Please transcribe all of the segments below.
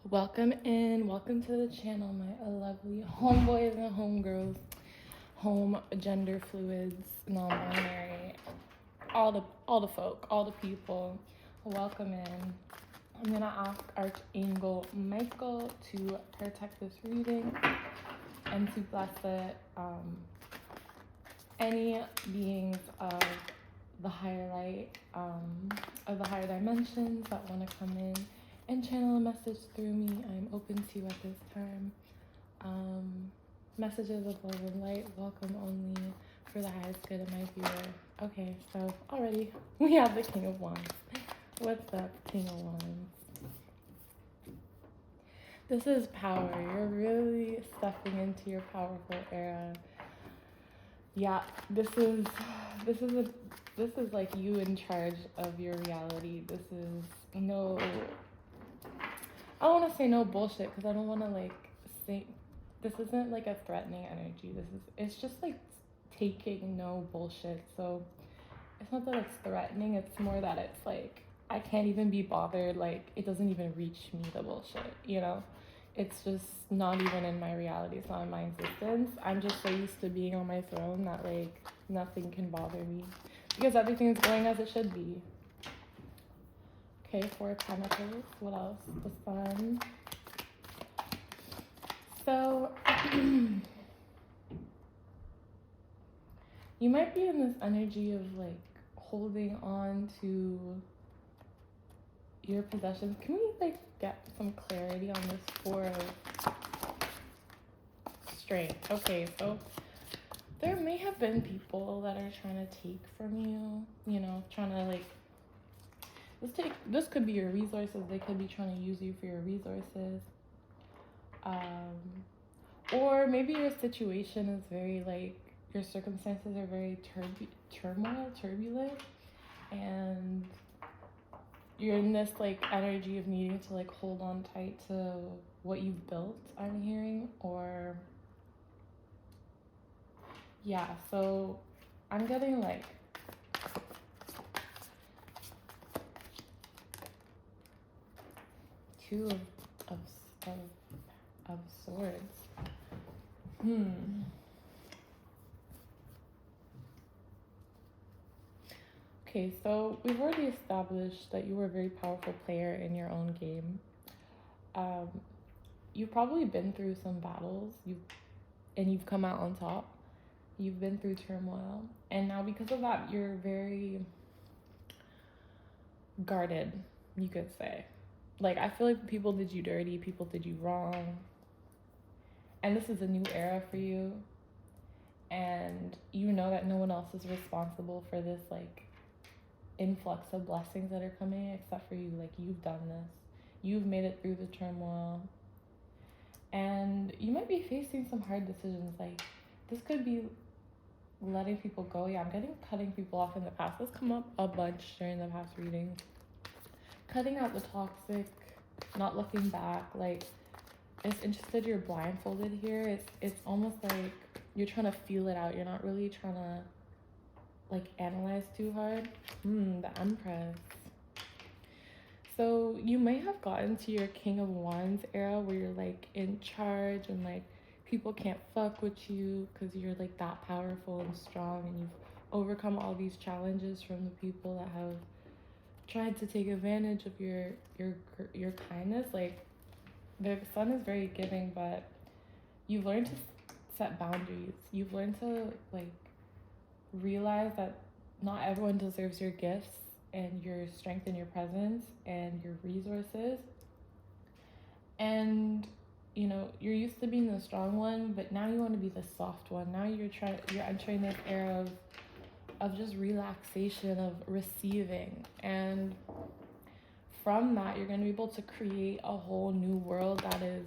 Welcome in, welcome to the channel, my lovely homeboys and homegirls, home gender fluids, non-binary, all the folk, all the people. Welcome in. I'm gonna ask Archangel Michael to protect this reading and to bless it. Any beings of the higher light, of the higher dimensions that want to come in and channel a message through me, I'm open to at this time. Messages of love and light, welcome only for the highest good of my viewer. Okay, so already we have the King of Wands. What's up, King of Wands? This is power. You're really stepping into your powerful era. Yeah, this is like you in charge of your reality. This is no, I don't want to say no bullshit because I don't want to like say, this isn't like a threatening energy. It's just like taking no bullshit. So it's not that it's threatening, it's more that it's like, I can't even be bothered. Like, it doesn't even reach me, the bullshit, you know? It's just not even in my reality. It's not in my existence. I'm just so used to being on my throne that like nothing can bother me because everything is going as it should be. Okay, 4 of Pentacles. What else? The Sun. So you might be in this energy of like holding on to your possessions. Can we like get some clarity on this 4 of Strength? Okay, so there may have been people that are trying to take from you, you know, trying to like, this could be your resources. They could be trying to use you for your resources. Or maybe your situation is very like, your circumstances are very turbulent, and you're in this like energy of needing to like hold on tight to what you've built, I'm hearing. Or yeah, so I'm getting like two of swords. Okay, so we've already established that you were a very powerful player in your own game. You've probably been through some battles, you've come out on top. You've been through turmoil, and now because of that, you're very guarded, you could say. Like, I feel like people did you dirty, people did you wrong, and this is a new era for you, and you know that no one else is responsible for this like influx of blessings that are coming except for you. Like, you've done this, you've made it through the turmoil, and you might be facing some hard decisions. Like, this could be letting people go. Yeah, I'm getting cutting people off in the past. This come up a bunch during the past readings. Cutting out the toxic, not looking back. Like, it's interested, you're blindfolded here. It's almost like you're trying to feel it out. You're not really trying to like analyze too hard. The Empress. So you may have gotten to your King of Wands era where you're like in charge and like people can't fuck with you because you're like that powerful and strong, and you've overcome all these challenges from the people that have tried to take advantage of your kindness. Like, the Sun is very giving, but you've learned to set boundaries. You've learned to like realize that not everyone deserves your gifts and your strength and your presence and your resources. And you know, you're used to being the strong one, but now you want to be the soft one. Now you're entering this era of just relaxation, of receiving, and from that you're going to be able to create a whole new world that is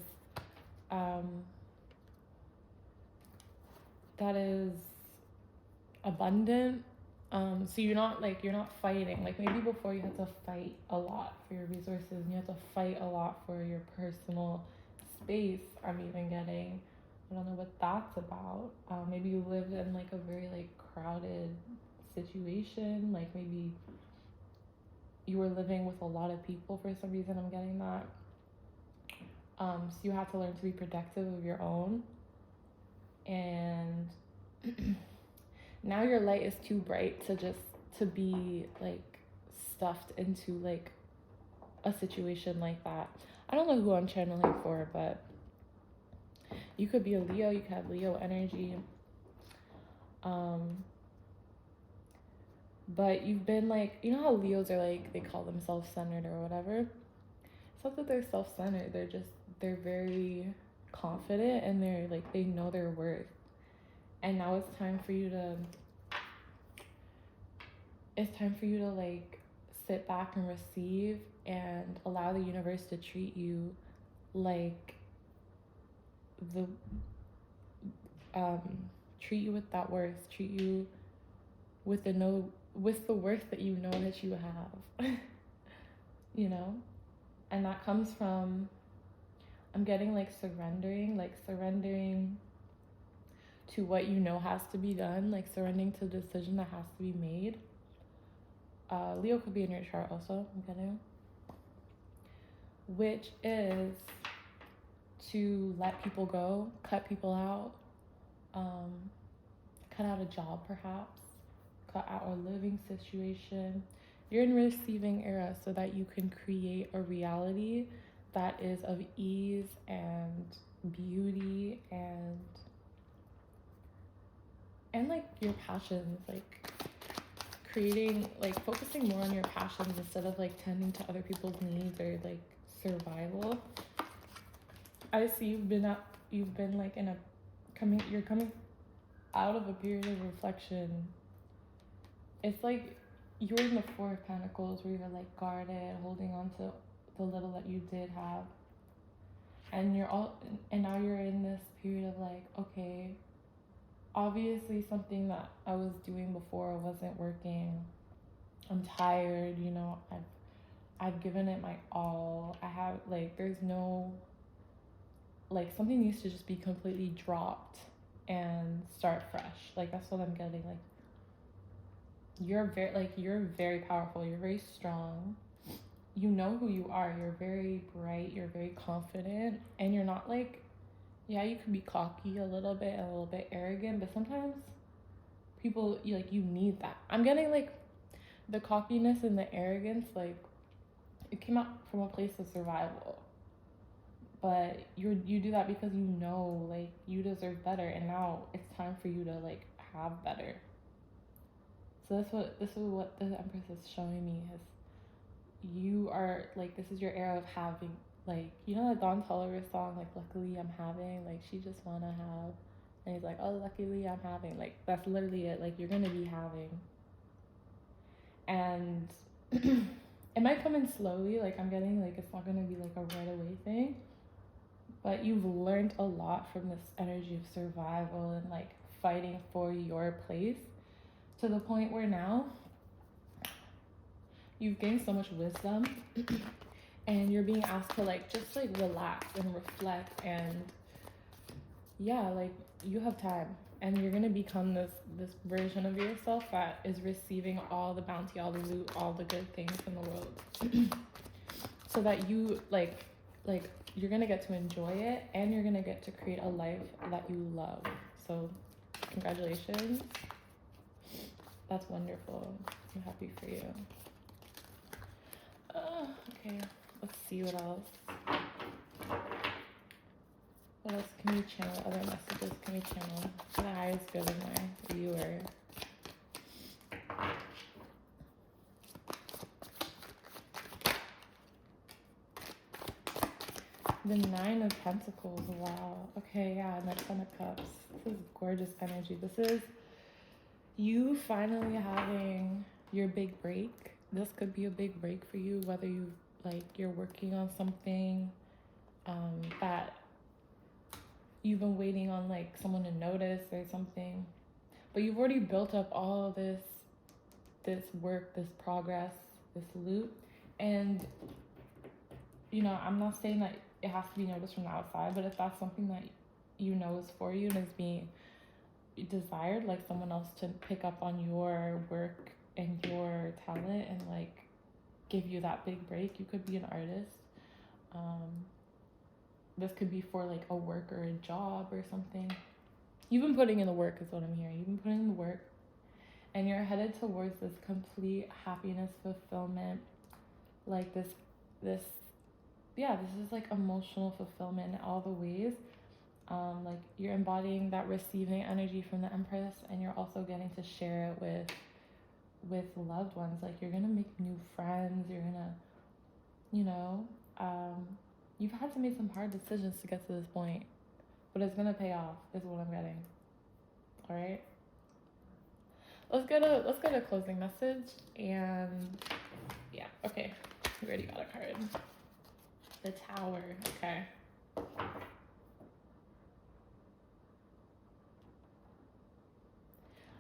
abundant. So you're not fighting. Like, maybe before you had to fight a lot for your resources, and you had to fight a lot for your personal space. I'm even getting, I don't know what that's about. Maybe you lived in like a very like crowded situation. Like, maybe you were living with a lot of people for some reason. I'm getting that. So you have to learn to be protective of your own. And now your light is too bright to be like stuffed into like a situation like that. I don't know who I'm channeling for, but you could be a Leo, you could have Leo energy. But you've been like, you know how Leos are like, they call themselves centered or whatever. It's not that they're self-centered, they're very confident, and they're like, they know their worth. And now it's time for you to like sit back and receive and allow the universe to treat you like the treat you with that worth, treat you with the worth that you know that you have. You know? And that comes from, I'm getting like surrendering to what you know has to be done, like surrendering to the decision that has to be made. Leo could be in your chart also, I'm getting, which is to let people go, cut people out, cut out a job perhaps, cut out a living situation. You're in receiving era so that you can create a reality that is of ease and beauty and like your passions, like creating, like focusing more on your passions instead of like tending to other people's needs or like survival. I see you've been like you're coming out of a period of reflection. It's like you were in the Four of Pentacles where you're like guarded, holding on to the little that you did have. And now you're in this period of like, okay, obviously something that I was doing before wasn't working. I'm tired, you know, I've given it my all. I have like, there's no, like something needs to just be completely dropped and start fresh. Like that's what I'm getting. Like you're very powerful, you're very strong, you know who you are, you're very bright, you're very confident, and you're not like, yeah, you can be cocky a little bit arrogant, but sometimes people, you need that. I'm getting like the cockiness and the arrogance, like it came out from a place of survival, but you do that because you know like you deserve better, and now it's time for you to like have better. So this is what the Empress is showing me, is you are like, this is your era of having, like, you know that Don Toliver song, like luckily I'm having, like she just wanna have, and he's like, oh luckily I'm having, like that's literally it, like you're gonna be having. And it might come in slowly, like I'm getting like it's not gonna be like a right away thing, but you've learned a lot from this energy of survival and like fighting for your place, to the point where now you've gained so much wisdom and you're being asked to like just like relax and reflect, and yeah, like you have time, and you're gonna become this version of yourself that is receiving all the bounty, all the loot, all the good things in the world. So that you like you're gonna get to enjoy it, and you're gonna get to create a life that you love. So congratulations, that's wonderful, I'm happy for you. Okay, let's see what else. What else can we channel? Other messages can we channel? The highest good in my viewer. The Nine of Pentacles, wow. Okay, yeah, and the Ten of Cups. This is gorgeous energy. This is you finally having your big break. This could be a big break for you, whether you're working on something that you've been waiting on like someone to notice or something, but you've already built up all this work, this progress, this loot. And you know, I'm not saying that it has to be noticed from the outside, but if that's something that you know is for you and is being desired, like someone else to pick up on your work and your talent and like give you that big break. You could be an artist, this could be for like a work or a job or something. You've been putting in the work is what I'm hearing. You've been putting in the work, and you're headed towards this complete happiness, fulfillment, like this yeah, this is like emotional fulfillment in all the ways. Like you're embodying that receiving energy from the Empress, and you're also getting to share it with loved ones. Like you're gonna make new friends. You're gonna, you know, you've had to make some hard decisions to get to this point, but it's gonna pay off. Is what I'm getting. All right. Let's get a closing message, and yeah, okay. We already got a card. The Tower. Okay.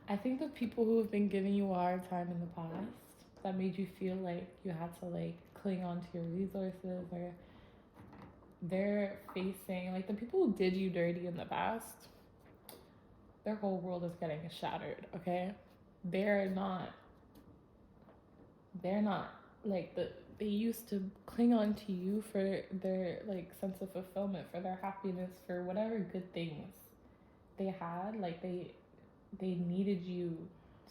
I think the people who have been giving you a hard time in the past, that made you feel like you had to like cling on to your resources, or they're facing, like the people who did you dirty in the past, their whole world is getting shattered, okay? They're not like they used to cling on to you for their like sense of fulfillment, for their happiness, for whatever good things they had. Like they needed you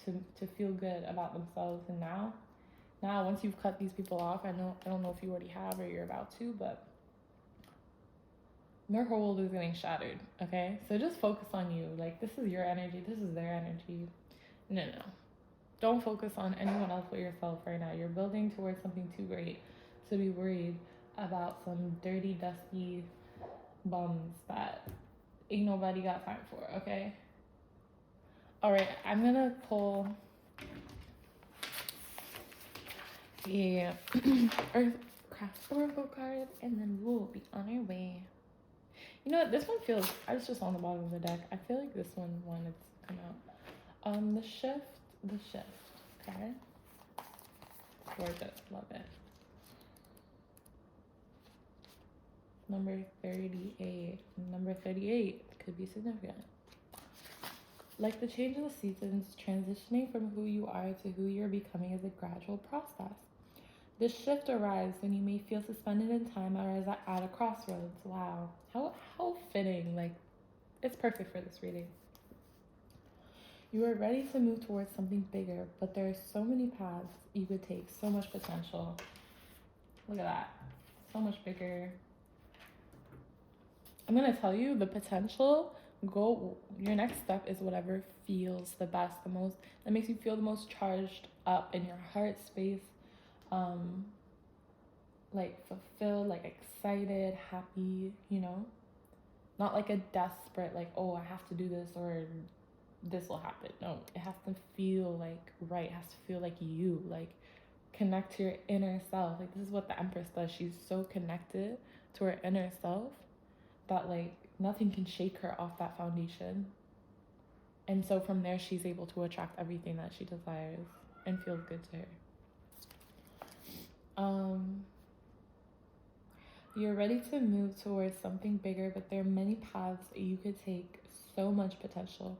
to feel good about themselves. And now once you've cut these people off, I don't know if you already have or you're about to, but their whole world is getting shattered. Okay, so just focus on you. Like this is your energy, this is their energy. No, don't focus on anyone else but yourself right now. You're building towards something too great to be worried about some dirty, dusty bums that ain't nobody got time for. Okay. All right, I'm gonna pull the Earthcraft Oracle card, and then we'll be on our way. You know what? This one feels. I was just on the bottom of the deck. I feel like this one wanted to come out. The shift. Okay. Gorgeous, love it. Number 38. Number 38 could be significant. Like the change of the seasons, transitioning from who you are to who you're becoming is a gradual process. This shift arrives when you may feel suspended in time or as at a crossroads. Wow, how fitting! Like, it's perfect for this reading. You are ready to move towards something bigger, but there are so many paths you could take, so much potential. Look at that, so much bigger. I'm gonna tell you the potential. Your next step is whatever feels the best, the most, that makes you feel the most charged up in your heart space, like fulfilled, like excited, happy, you know, not like a desperate, like, oh, I have to do this or this will happen. No, it has to feel like right. It has to feel like you, like connect to your inner self. Like this is what the Empress does. She's so connected to her inner self that like nothing can shake her off that foundation. And so from there, she's able to attract everything that she desires and feels good to her. You're ready to move towards something bigger, but there are many paths you could take, so much potential.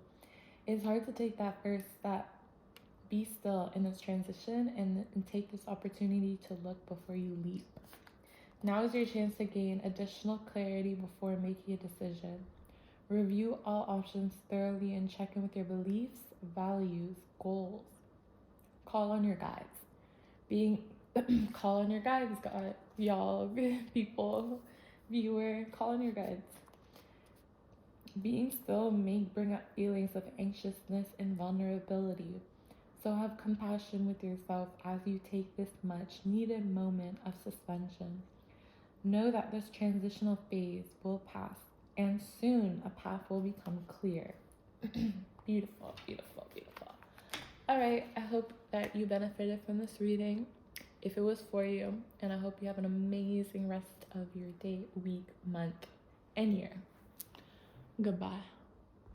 It's hard to take that first step. Be still in this transition and take this opportunity to look before you leap. Now is your chance to gain additional clarity before making a decision. Review all options thoroughly and check in with your beliefs, values, goals. Call on your guides. Call on your guides, God. Y'all, people, viewer, call on your guides. Being still may bring up feelings of anxiousness and vulnerability. So have compassion with yourself as you take this much needed moment of suspension. Know that this transitional phase will pass, and soon a path will become clear. Beautiful, beautiful, beautiful. All right, I hope that you benefited from this reading, if it was for you, and I hope you have an amazing rest of your day, week, month, and year. Goodbye.